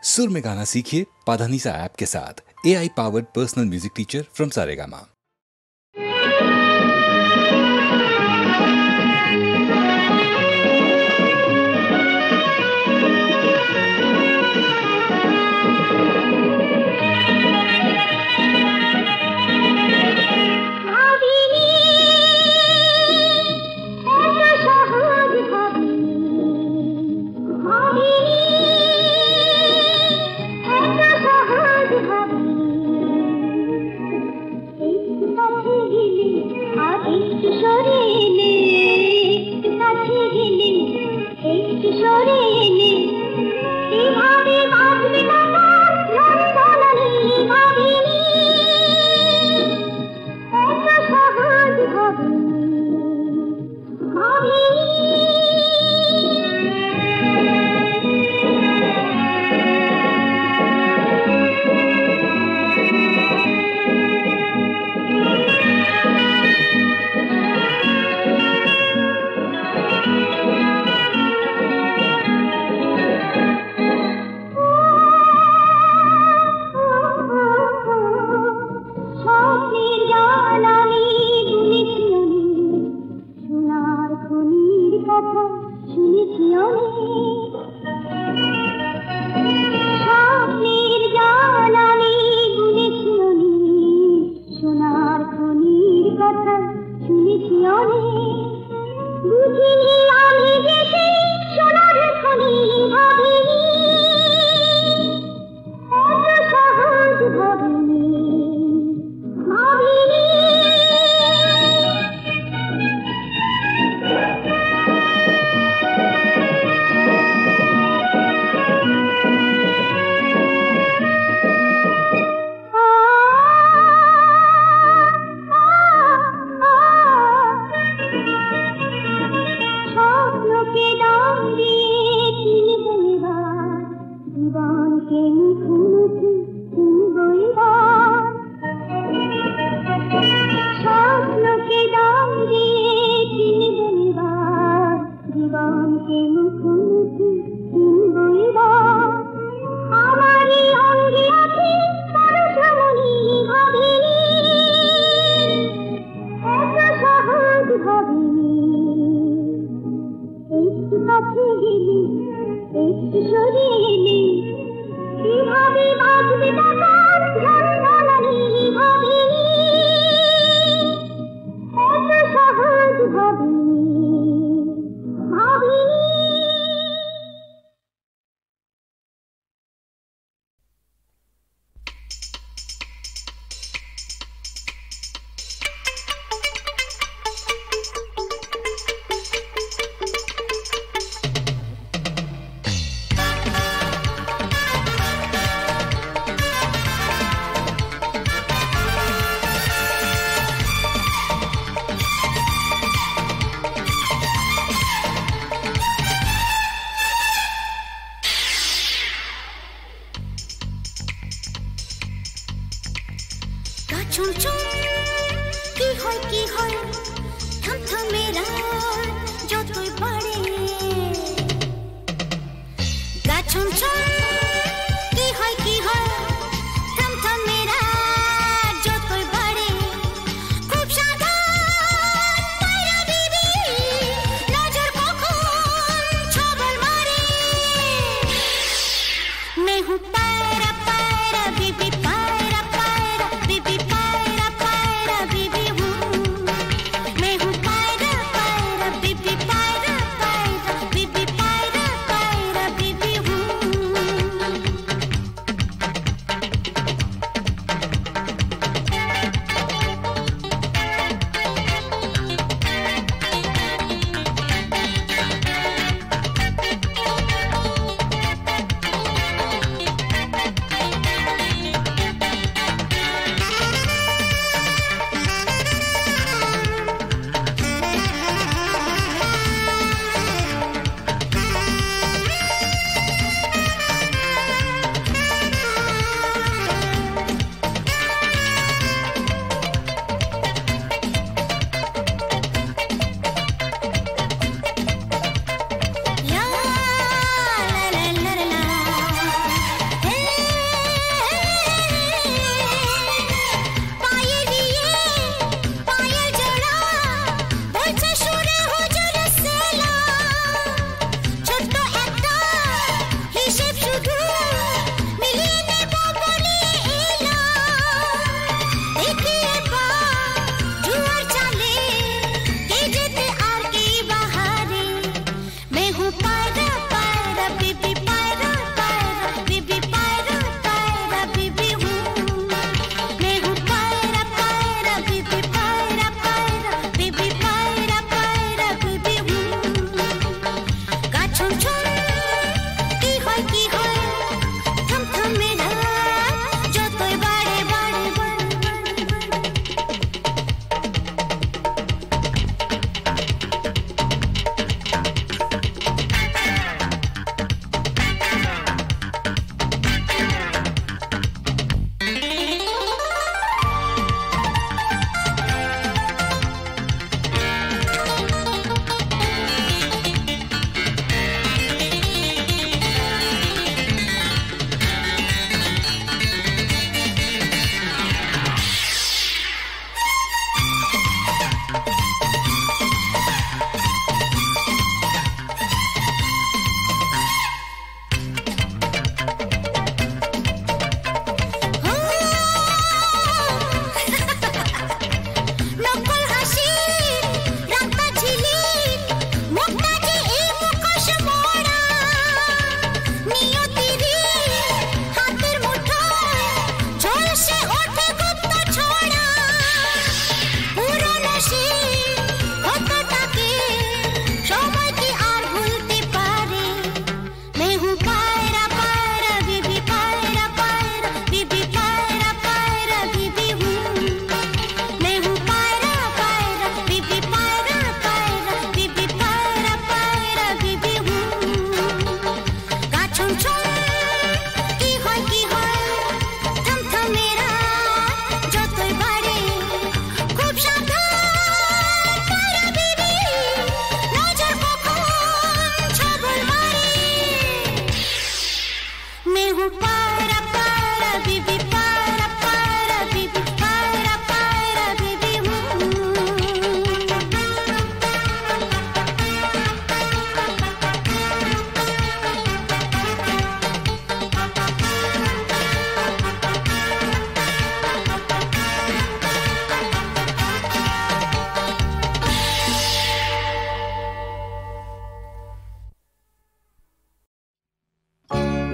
सुर में गाना सीखिए पाधानीसा ऐप के साथ। AI powered personal music teacher from Saregama.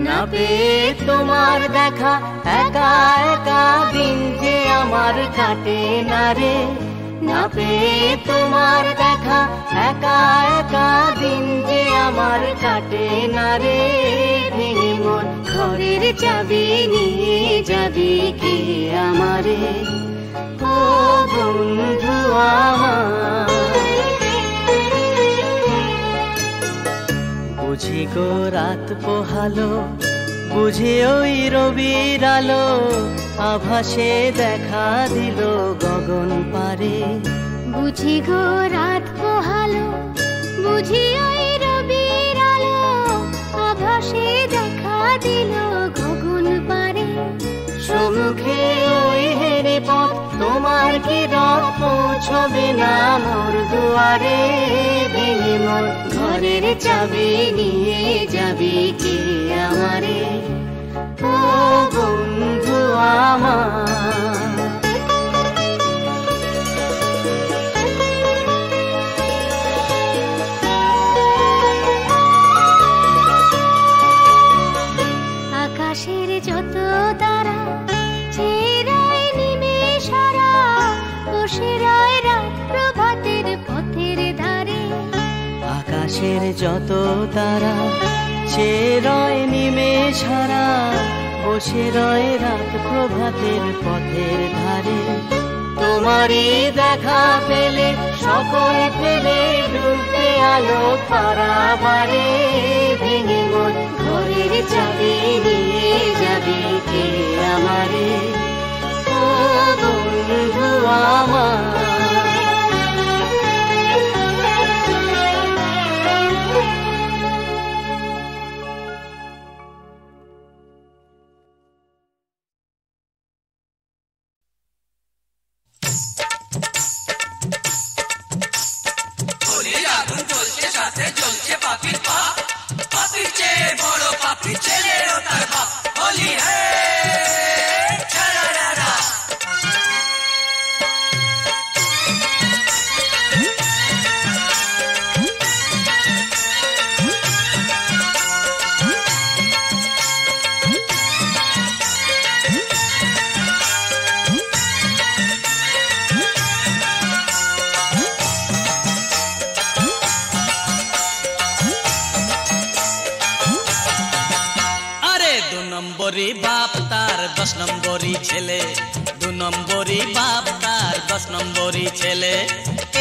না পেয়ে তোমার দেখা একা একা দিন যে আমার কাটে না রে, না পেয়ে তোমার দেখা একা একা দিন যে আমার কাটে না রে। ভেঙে মন ঘরের চাবি নিয়ে যাবি কে আমারে, ও বন্ধু আমার। বুঝি গো রাত পোহালো, বুঝি ওই রবির আলো, আভাসে দেখা দিল গগন পারে। বুঝি গো রাত পোহালো, বুঝি ওই রবির আলো, আভাসে দেখা দিল গগন পারে। সম্মুখে ওই হেরে পথ, তোমার কি রথ পৌঁছবে না মোর দুয়ারে। ভেঙে মোর ঘরের চাবি নিয়ে যাবি কে আমারে, ও বন্ধু আমার। আকাশের যত তারা চেয়ে রয় নিমেষ হারা, বসে রয় রাত প্রভাতের পথের ধারে। আকাশের যত তারা চেয়ে রয় নিমেষ হারা, বসে রয় রাত প্রভাতের পথের ধারে। তোমারই দেখা পেলে সকল ফেলে ডুবতে আলো পারাবারে। ভেঙে মন ঘরের চাবি নিয়ে যাবি কে আমারে, ও বন্ধু আমার। বাপ তার 10 নম্বরই ছেলে, 2 নম্বরই বাপ তার 10 নম্বরই ছেলে।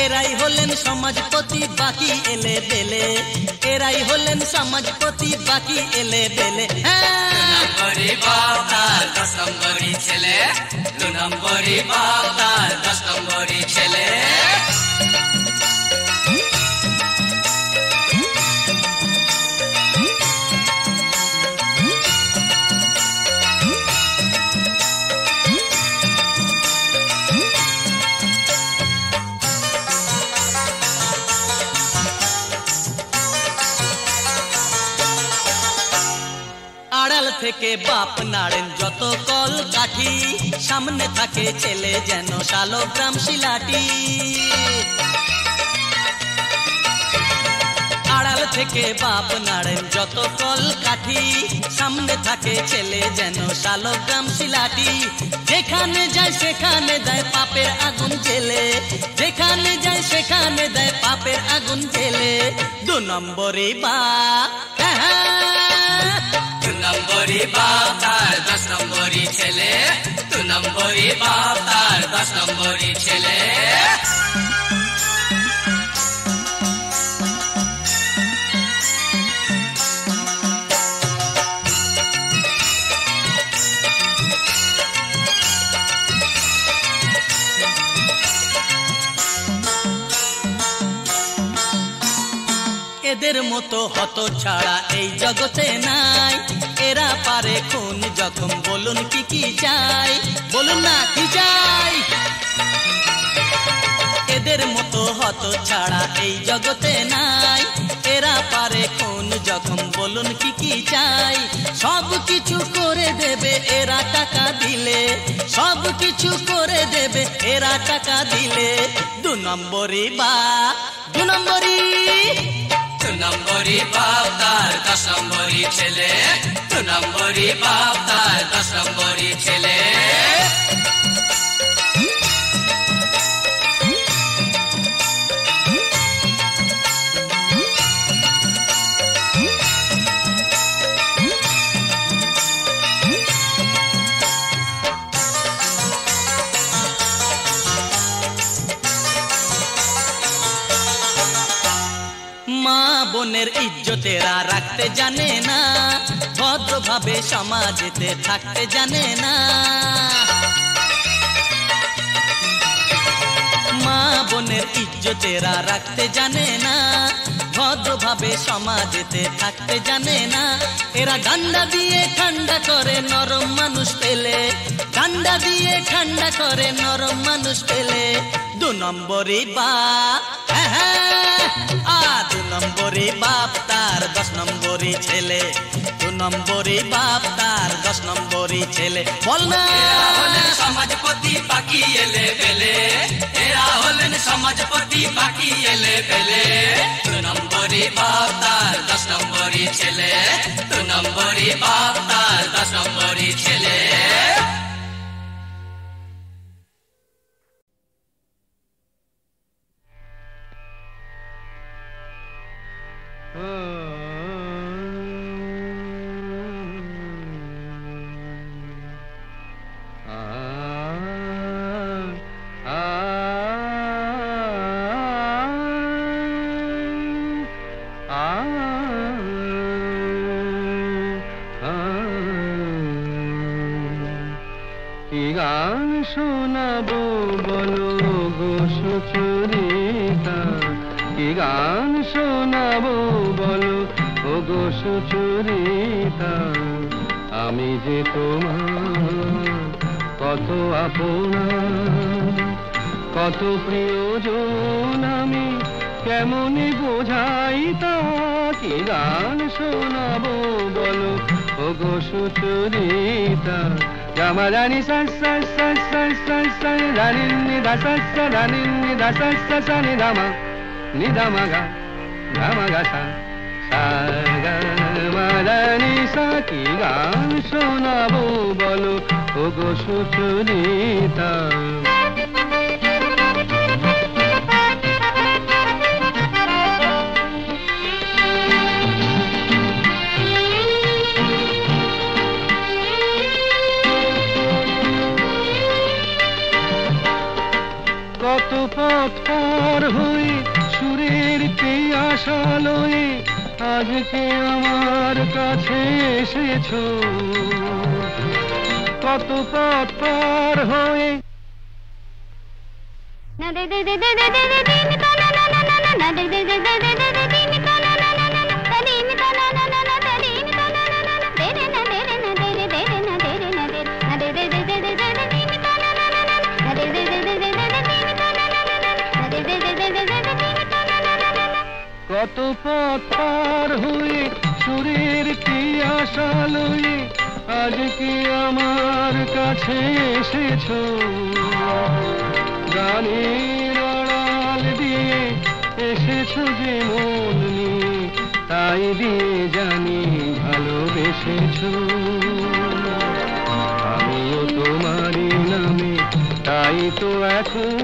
এরাই হলেন সমাজপতি বাকি এলে বেলে, এরাই হলেন সমাজপতি বাকি এলে বেলে। 2 নম্বরই বাপ তার 10 নম্বরই ছেলে, 2 নম্বরই বাপ তার 10 নম্বরই ছেলে। আড়াল থেকে বাপ নাড়েন যত কল কাঠি, সামনে থাকে ছেলে যেন শালগ্রাম শিলাটি। আড়াল থেকে বাপ নাড়েন যত কল কাঠি, সামনে থাকে ছেলে যেন শালগ্রাম শিলাটি। যেখানে যায় সেখানে দেয় পাপের আগুন জ্বেলে, যেখানে যায় সেখানে দেয় পাপের আগুন জ্বেলে। 2 নম্বরই বাপ, 2 নম্বরই বাপ তার 10 নম্বরই ছেলে, 2 নম্বরই বাপ তার 10 নম্বরই ছেলে। এদের মতো হত ছাড়া এই জগতে নাই, এরা পারে খুন জখম, বলুন কি কি চাই, বলুন না কি চাই। এদের মতো হত ছাড়া এই জগতে নাই, এরা পারে খুন জখম, বলুন কি কি চাই। সব কিছু করে দেবে এরা টাকা দিলে, সব কিছু করে দেবে এরা টাকা দিলে। 2 নম্বরই বাপ, 2 নম্বরই, 2 নম্বরই বাপ তার 10 নম্বরই ছেলে, 2 নম্বরই বাপ তার 10 নম্বরই ছেলে। বোনের ইজ্জতেরা রাখতে জানে না, ভদ্রভাবে সমাজেতে থাকতে জানে না। মা বোনের ইজ্জতেরা রাখতে জানে না, ভদ্রভাবে সমাজেতে থাকতে জানে না। এরা ডান্ডা দিয়ে ঠান্ডা করে নরম মানুষ পেলে, ডান্ডা দিয়ে ঠান্ডা করে নরম মানুষ পেলে। 2 নম্বরই বাপ, হ্যাঁ হ্যাঁ, 2 নম্বরই বাপ তার 10 নম্বরই ছেলে, 2 নম্বরই বাপ তার 10 নম্বরই ছেলে। বল না, এরা হলেন সমাজপতি বাকি এলে বেলে, এরা হলেন সমাজপতি বাকি এলে বেলে। 2 নম্বরই বাপ তার 10 নম্বরই ছেলে, 2 নম্বরই বাপ তার 10 নম্বরই ছেলে। কি গান শোনাবো বলো গো সুচরিতা, কি গান শোনাবো বলো গো সুচরিতা। আমি যে তোমার কত আপনা, কত প্রিয়জন, আমি কেমনে বোঝাই তা। কি গান শোনাবো বলো গো Sucharita. Gama dani sa sa sa sa sa sa dani ni da sa sa dani ni da sa sa sa ni dama ga sa sa ga ma dani sa। কি গান শোনাবো বলো গো সুচরিতা। কত পথ পার হয়ে সুরের পিয়াসা লয়ে আজকে আমার কাছে এসেছো। কত পথ পার হয়ে কত পথ পার হয়ে সুরের পিয়াসা লয়ে আজকে আমার কাছে এসেছো। গানের আড়াল দিয়ে এসেছো যে মন নিয়ে, তাই দিয়ে জানি ভালোবেসেছো। আমিও তোমারই নামে তাই তো এখন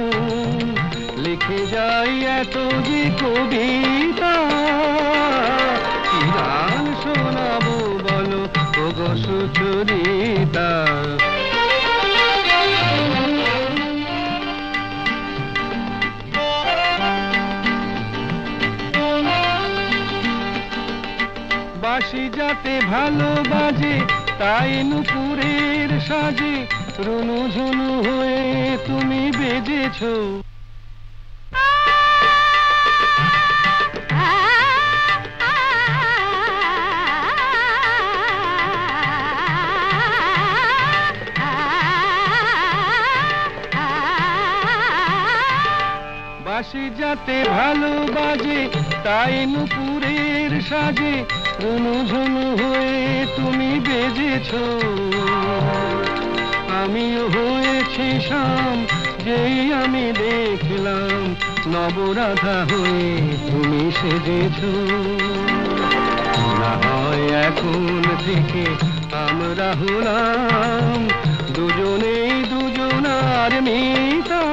লিখে যাই এত যে কবিতা। কি গান শোনাবো বলো গো সুচরিতা। বাঁশি যাতে ভালো বাজে তাই নুপুরের সাজে রুনু ঝুনু হয়ে তুমি বেজেছো। বাঁশি যাতে ভালো বাজে তাই নুপুরের সাজে রুনু ঝুনু হয়ে তুমি বেজেছো। আমিও হয়েছি শাম যেই আমি দেখলাম নবরাধা হয়ে তুমি সেজেছো। না হয় এখন থেকে আমরা হলাম দুজনেই দুজনার মিতা।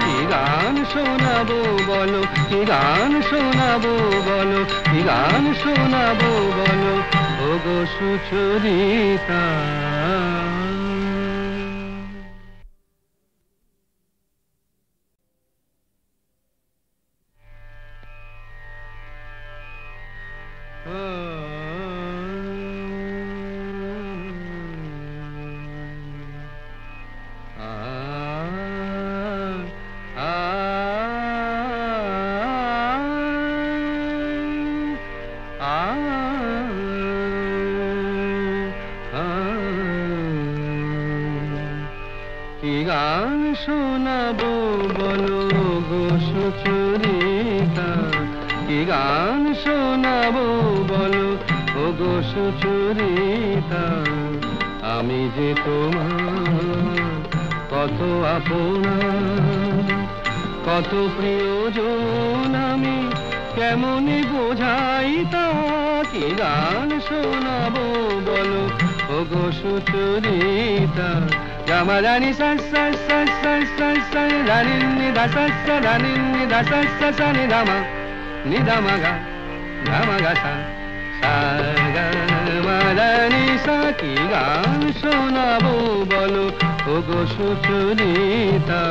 কি গান শোনাবো বলো, কি গান শোনাবো বলো, কি গান শোনাবো বলো ওগো সুচরিতা। কি গান শোনাবো বলো গো সুচরিতা, কি গান শোনাবো বলো ও গো সুচরিতা। আমি যে তোমার কত আপনা, কত প্রিয়জন আমি কেমনই বোঝাই তা। কি গান শোনাবো বলো ও গো Sucharita. Gama rani sa sa sa sa sa sa rani ni da sa sa rani ni da sa sa sa ni da ma ga sa sa ga ma rani sa। কি গান শোনাবো বলো ও গো সুচরিতা।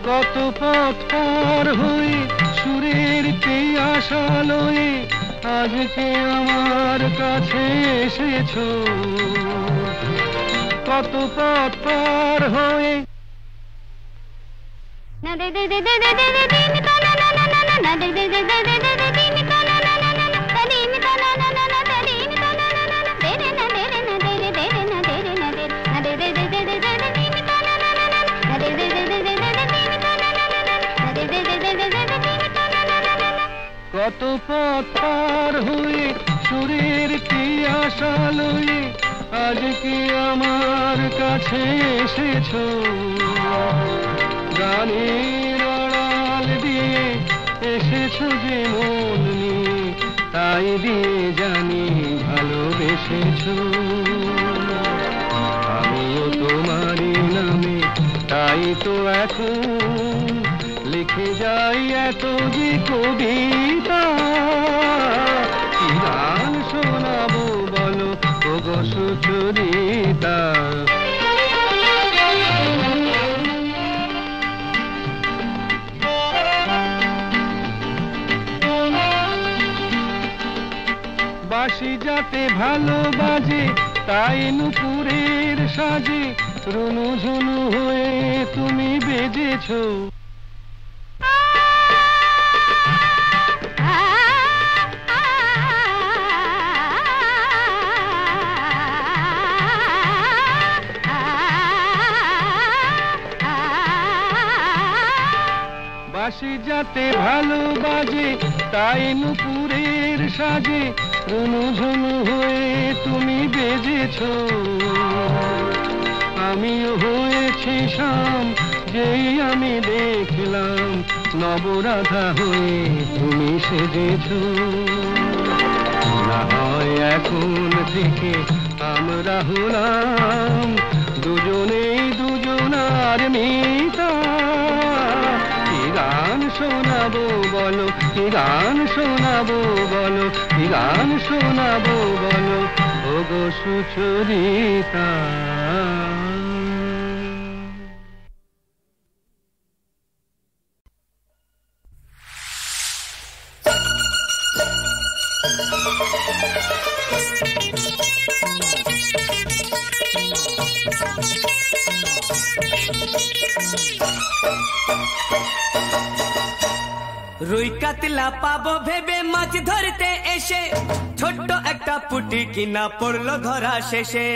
কত পথ পার হয়ে সুরের পিয়াসা লয়ে আজকে আমার কাছে এসেছো। কত পথ পার হয়ে কত পথ পার হয়ে সুরের পিয়াসা লয়ে আজকে আমার কাছে এসেছো। গানের আড়াল দিয়ে এসেছো যে মন নিয়ে, তাই দিয়ে জানি ভালোবেসেছো। আমিও তোমারই নামে তাই তো এখন লিখে যাই এত যে কবিতা। কি গান শোনাবো বলো ও গো সুচরিতা। বাঁশি যাতে ভালো বাজে তাই নুপুরের সাজে রুনু ঝুনু হয়ে তুমি বেজেছো। বাঁশি যাতে ভালো বাজে তাই নুপুরের সাজে রুনু ঝুনু হয়ে তুমি বেজেছো। আমিও হয়েছি শাম যেই আমি দেখলাম নবরাধা হয়ে তুমি সেজেছো। না হয় এখন থেকে আমরা হলাম দুজনেই দুজনার মিতা। কি গান শোনাবো বলো, কি গান শোনাবো বলো, কি গান শোনাবো বলো ও গো সুচরিতা। রুই কাতলা পাবো ভেবে মাছ ধরতে এসে ছোট্ট একটা পুঁটি কিনা পড়লো ধরা শেষে।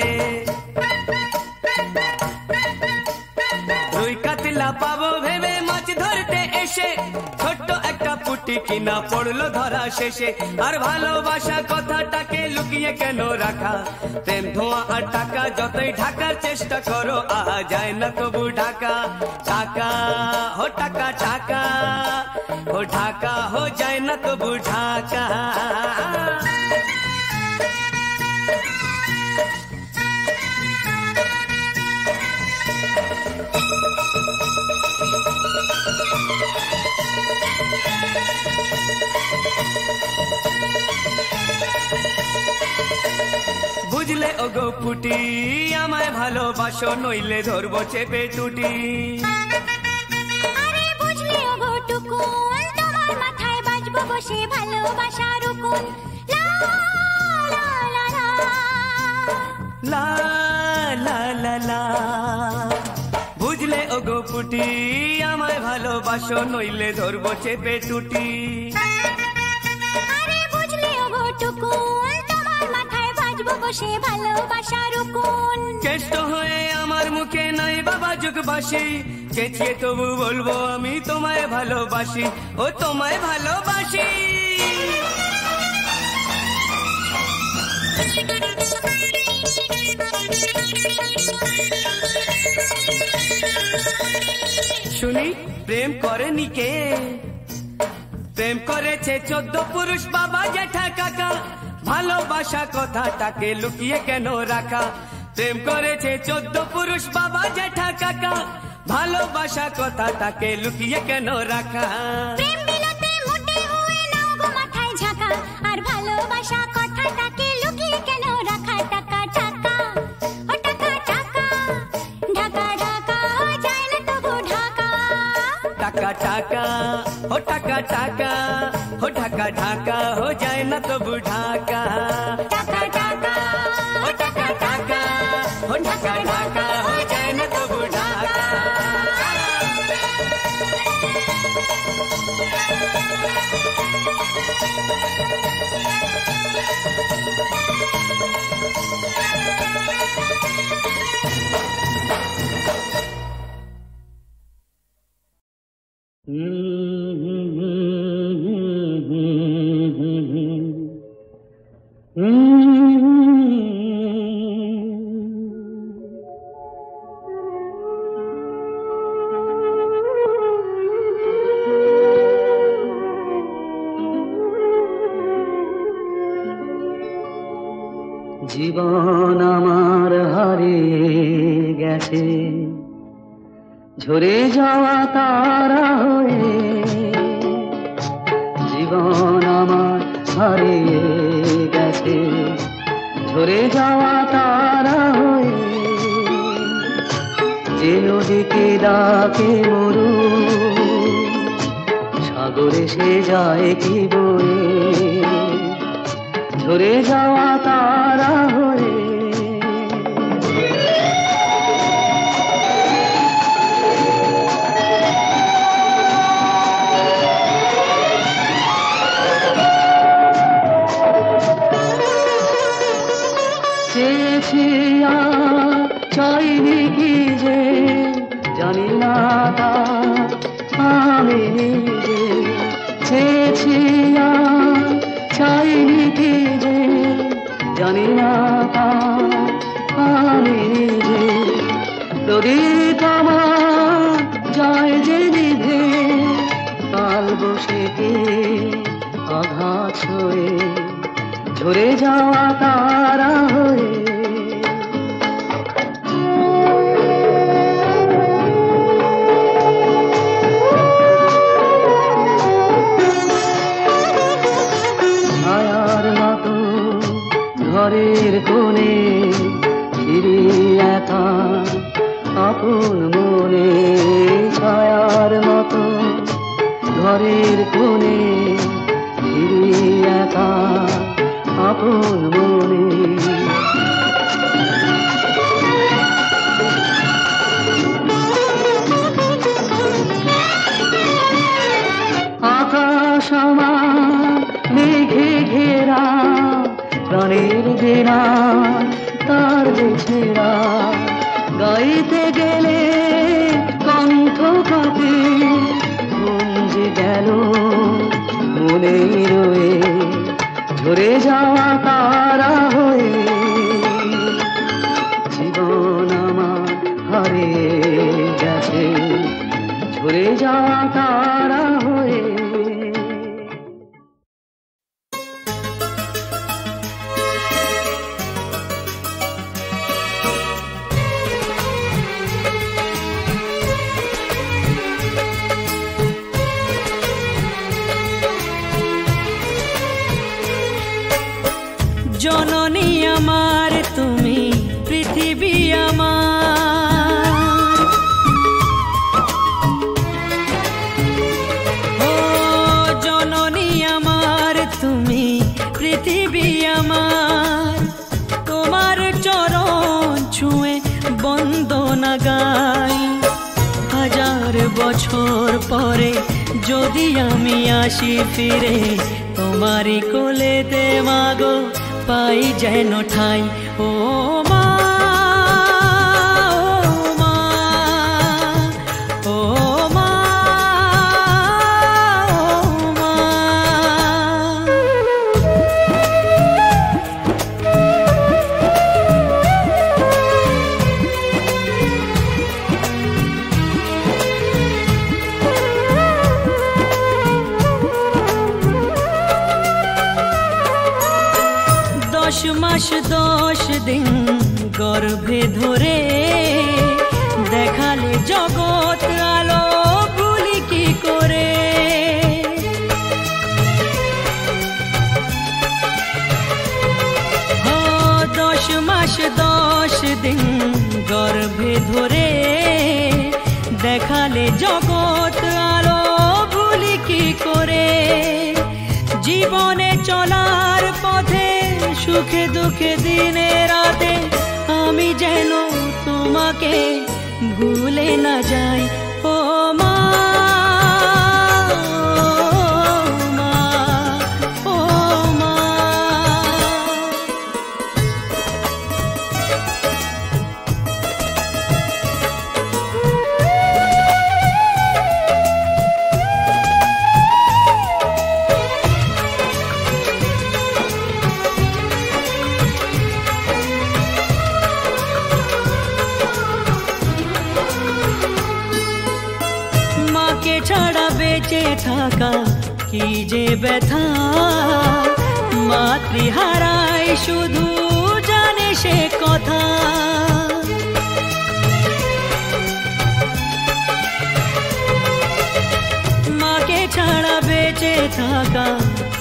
রুই কাতলা পাবো ভেবে মাছ ধরতে এসে ছোট্ট একটা পুঁটি কিনা পড়লো ধরা শেষে। আর ভালোবাসা কথাটাকে লুকিয়ে কেন রাখা, প্রেম ধোঁয়া আর টাকা যতই ঢাকার চেষ্টা করো আহা যায় না তবু ঢাকা। টাকা হো টাকা টাকা हो ढाका हो जाए ना तो बुढ़ाका। বুঝলে ওগো পুটি আমায় ভালোবাসো নইলে ধরবো চেপে টুটি। বসে ভালোবাসার উকুন লা লা লা লা লা লা লা। বুঝলে ওগো পুটি আমায় ভালোবাসো নইলে ধরবো চেপে টুটি। আরে বুঝলে ওগো টুকুন তোমার মাথায় বাজবো বসে ভালোবাসার উকুন। কেষ্ট হয়ে আমার মুখে নাই বাবা যুগবাসী, চেঁচিয়ে তবু বলবো আমি তোমায় ভালোবাসি, ও তোমায় ভালোবাসি। শুনি প্রেম করেনি কে, প্রেম করেছে 14 পুরুষ বাবা জ্যাঠা কাকা। ভালোবাসা কথাটাকে লুকিয়ে কেন রাখা, প্রেম করেছে 14 পুরুষ বাবা জ্যাঠা কাকা। ভালোবাসা কথাটাকে লুকিয়ে কেন রাখা। প্রেম বিলাতে মোটে হয়ে নাও গো মাথায় ঝাঁকা, আর ভালোবাসা কথাটাকে লুকিয়ে কেন রাখা। টাকা টাকা ও টাকা টাকা ঢাকা ঢাকা ও যায় না তবু ঢাকা। টাকা টাকা ও টাকা টাকা ও ঢাকা ঢাকা हो जाए ना तबु ढाका। টাকা টাকা ও টাকা টাকা ও ঢাকা ঢাকা हो जाए ना तबु ढाका। জীবন আমার হারিয়ে গেছে ঝরে যাওয়া তারা হয়ে। জীবন আমার হারিয়ে গেছে ঝরে যাওয়া তারা হয়ে। যে নদীকে ডাকে মরু সাগরে সে যায় কি বয়ে। ঝরে যাওয়া তারা হয়ে। চেয়েছি আর চাইনি কি যে জানি না তা আমি নিজে। চেয়েছি আর চাইনি কি যে জানি না তা আমি নিজে। প্রদীপ আমার যায় যে নিভে কাল বসে কে আঘাত হয়ে। ঝরে যাওয়া তারা হয়ে। ছায়ার মতো ঘরের কোণে ফিরিয়ে একা আপন মনে। ছায়ার মতো ঘরের কোণে ফিরিয়ে একা আপন মনে। তারে ছেড়া গাইতে গেলে কণ্ঠ কাঁপে গুঞ্জে গেল মনে রয়ে ঝরে যাওয়া তারা হয়ে জীবন আমার হারিয়ে গেছে ঝরে যাওয়া তারা হয়ে জননী আমার তুমি পৃথিবী আমার ও জননী আমার তুমি পৃথিবী আমার তোমার চরণ ছুঁয়ে বন্দনা গাই হাজার বছর পরে যদি আমি আসি ফিরে তোমারই কোলেতে মাগো পাই যেন ঠাই ও মা ও মা মাস 10 দিন গর্ভে ধরে দেখালে জগৎ আলো ভুলি কি করে 10 মাস 10 দিন গর্ভে ধরে দেখালে জগৎ আলো ভুলি কি করে জীবনে চলার পথে সুখে দুঃখে দিনে রাতে আমি যেন তোমাকে ভুলে না যাই ও মা ও মা ছাড়া বেঁচে থাকা কি যে ব্যথা মাতৃহারাই শুধু জানে সে কথা মাকে ছাড়া বেঁচে থাকা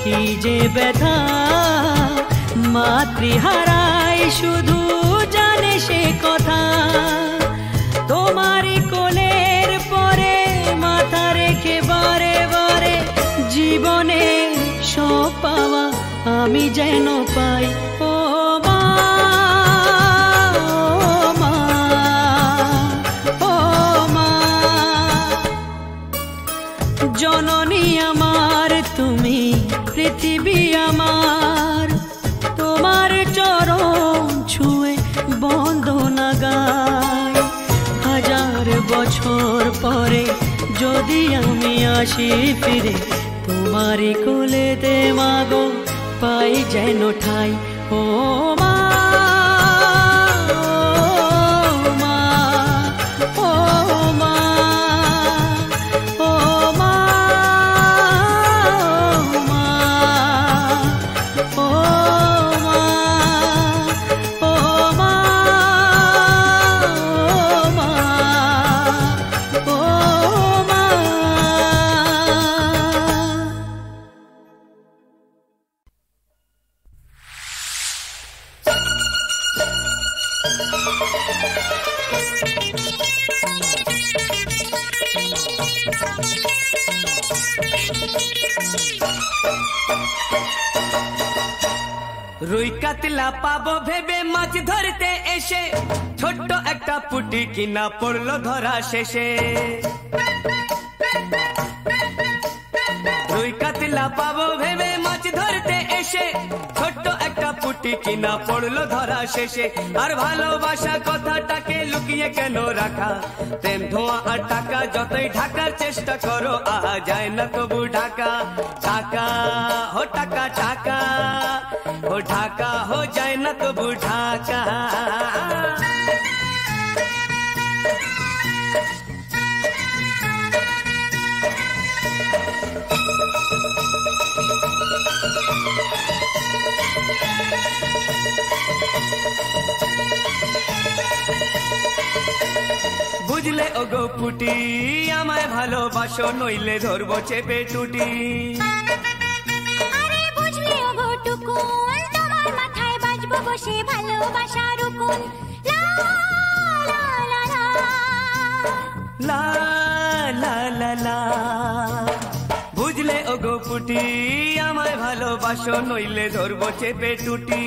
কি যে ব্যথা মাতৃহারাই শুধু জানে সে কথা তোমারই কোলের পরে মাথা রেখে বারে বারে জীবনে সব পাওয়া আমি যেন পাই ও মা ও মা জননী আমার তুমি পৃথিবী আমার তোমার চরণ ছুঁয়ে বন্দনা গাই হাজার বছর পরে যদি আমি আসি ফিরে তোমারই কোলেতে মাগো পাই যেন ঠাই ও মা রুই কাতলা পাবো ভেবে মাছ ধরতে এসে ছোট্ট একটা পুটি কিনা পড়লো ধরা শেষে রুই কাতলা পাবো ভেবে মাছ ধরতে এসে ছোট্ট একটা পুটি পুটি কিনা পড়লো ধরা শেষে। আর ভালোবাসা কথাটাকে লুকিয়ে কেন রাখা? প্রেম ধোঁয়া আর টাকা যতই ঢাকার চেষ্টা করো, আহা যায় না তবু ঢাকা। টাকা হো টাকা টাকা, ও ঢাকা হো যায় না তবু ঢাকা। বুঝলে ওগো পুটি আমায় ভালোবাসো, নইলে ধরবো চেপে টুটি। আরে বুঝলে ওগো টুকুন, তোমার মাথায় বাজবো বসে ভালোবাসার রুকুন। লা লা লা লা লা লা লা লা। বুঝলে ওগো পুটি আমায় ভালোবাসো, নইলে ধরবো চেপে টুটি।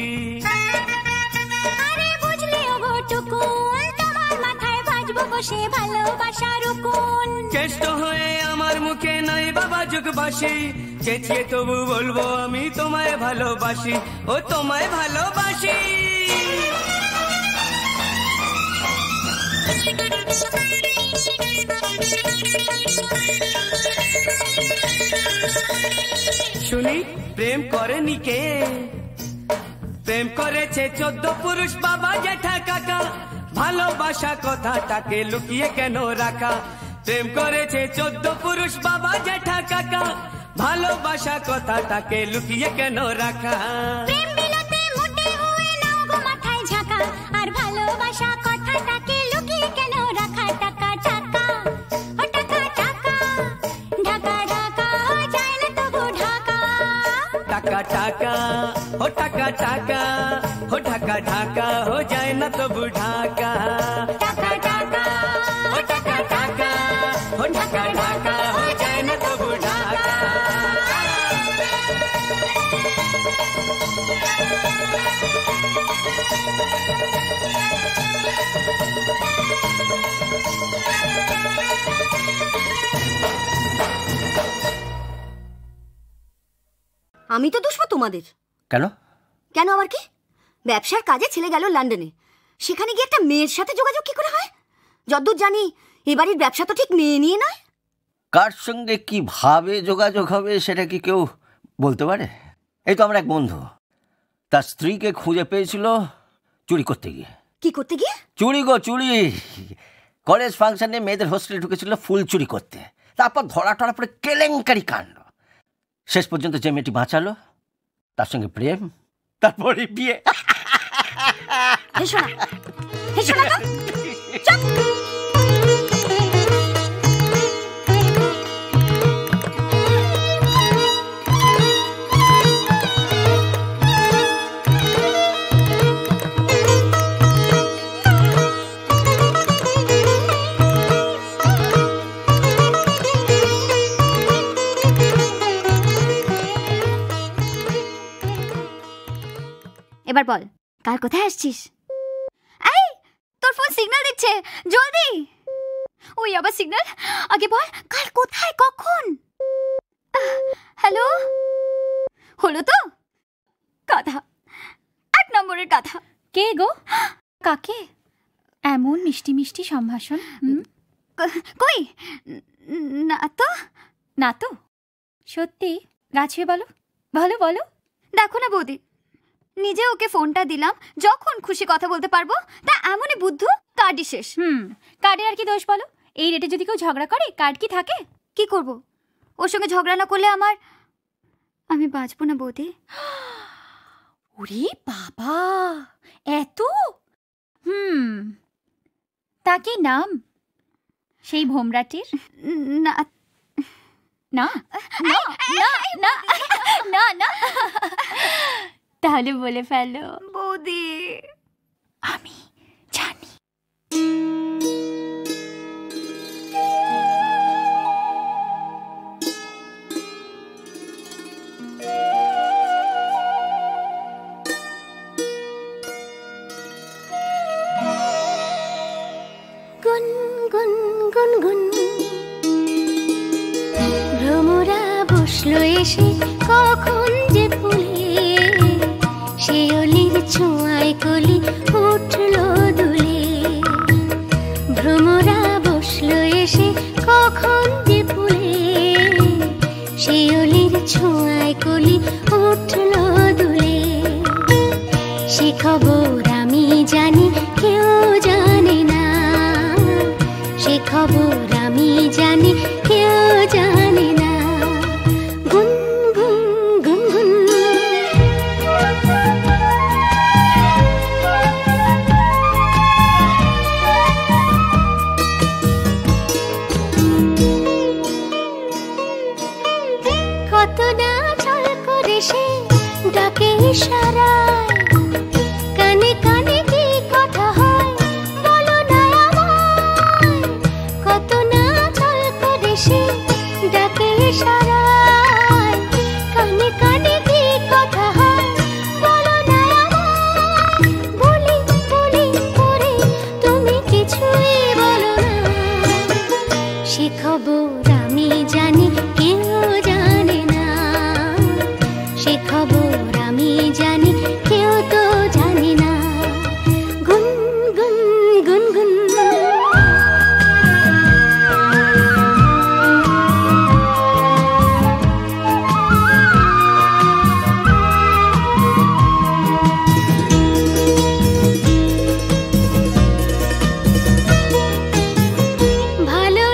আরে বুঝলে ওগো টুকুন, তোমার মাথায় বাজবো বসে ভালোবাসার রুকুন। চেষ্ট হয়ে আমার মুখে নাই বাবা যুগবাসী, চেঁচিয়ে তবু বলবো আমি তোমায় ভালোবাসি, ও তোমায় ভালোবাসি। শুনি প্রেম করেনি কে? প্রেম করেছে 14 পুরুষ বাবা জ্যাঠা কাকা। ভালোবাসা কথাটাকে লুকিয়ে কেন রাখা? প্রেম করেছে 14 পুরুষ বাবা জ্যাঠা কাকা। ভালোবাসা কথাটাকে লুকিয়ে কেন রাখা? প্রেম বিলতে মোটে হয়ে নাও গো মাথায় ঝাঁকা, আর ভালোবাসা কথাটাকে লুকিয়ে কেন রাখা? টাকা টাকা ও টাকা টাকা, ঢাকা ঢাকা ও যায় না তবু ঢাকা। টাকা টাকা ও টাকা টাকা, ও ঢাকা ঢাকা हो जाए ना तबु ढाका। টাকা টাকা ও টাকা টাকা, ও ঢাকা ঢাকা हो जाए ना तबु ढाका। আমি তো দুষবো তোমাদের। কেন? কেন আবার কি? ব্যবসার কাজে ছেলে গেল লন্ডনে, সেখানে গিয়ে একটা মেয়ের সাথে যোগাযোগ কি করে হয়? যতদূর জানি এবারের ব্যবসা তো ঠিক মেয়ে নিয়ে নয়। কার সঙ্গে কিভাবে যোগাযোগ হবে সেটা কি কেউ বলতে পারে? এই তো আমার এক বন্ধু, তার স্ত্রীকে খুঁজে পেয়েছিল চুরি করতে গিয়ে। কি করতে গিয়ে? চুরি গো চুরি। কলেজ ফাংশনে মেয়েদের হোস্টেলে ঢুকেছিল ফুল চুরি করতে, তারপর ধরা টরা পরে কেলেঙ্কারি কাণ্ড। শেষ পর্যন্ত যে মেয়েটি বাঁচালো তার সঙ্গে প্রেম, তারপরে বিয়ে। হেসো না, হেসো না তো। চুপ। এবার বল, কার কোথায় আসছিস? এই তোর ফোন সিগন্যাল দিচ্ছে, জলদি। ওই আবার সিগন্যাল, আগে বল কার কোথায় কখন। হ্যালো, হলো তো? গাধা, 8 নম্বরের গাধা। কে গো? কাকে এমন মিষ্টি মিষ্টি সম্ভাষণ? কই না তো। না তো? সত্যি গা ছুঁয়ে বলো, ভালো বলো। দেখো না বৌদি, নিজে ওকে ফোনটা দিলাম, যখন খুশি কথা বলতে পারবো, তা এমনই বুদ্ধু, কার্ডই শেষ। কার্ডের আর কি দোষ বলো? এই রেটে যদি কেউ ঝগড়া করে কার্ড কি থাকে? কি করব? ওর সঙ্গে ঝগড়া না করলে আমি বাঁচবো না বৌদি। ওরে বাবা, এত? তা কি নাম সেই ভোমরাটির? না না না না না না, তাহলে বলে ফেলো। বৌদি আমি জানি। গুন গুন গুন গুন ভ্রমরা বসলো এসে, কখন যে ফুলে শিউলি উঠলো দুলে। ভ্রমরা বসলো এসে কখন যে ফুলে, শিউলির ছোঁয়ায় কলি উঠলো দুলে। সে খবর আমি জানি কেউ জানে না, সে খবর আমি জানি কেউ জানে না। গুন গুন গুন গুন কত না চল করে সে ডাকে ইশারায়, কানে কানে কি কথা হয় বলো না আমায়। কত না চল করে সে ডাকে ইশারায়, কানে কানে কি কথা হয় বলো না আমায়। বলি বলি করে তুমি কিছুই বলো না, সে খবর আমি জানি কেউ জানে না, সে খবর আমি জানি কেউ তো জানে না। গুন গুন গুন গুন ভালো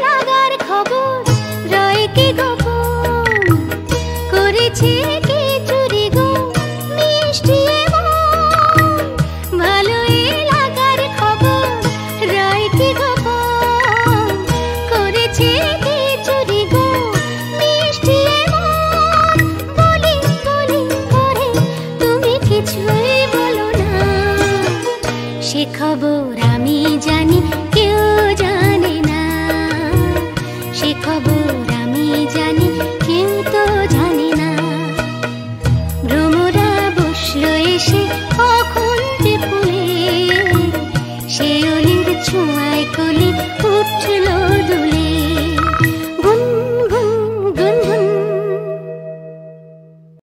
লাগার খবর রয় কি গোপন, করেছে কি চুরি গো মিষ্টি মন। ভালো লাগার খবর রয় কি গোপন, করেছে কি চুরি গো মিষ্টি মন। বলি বলি করে তুমি কিছুই বলো না, সে খবর আমি জানি কেউ জানে না, সে খবর আমি জানি কেউ তো জানে না। ভ্রমরা বসলো এসে কখন যে ফুলে, শিউলির ছোঁয়ায় কলি উঠল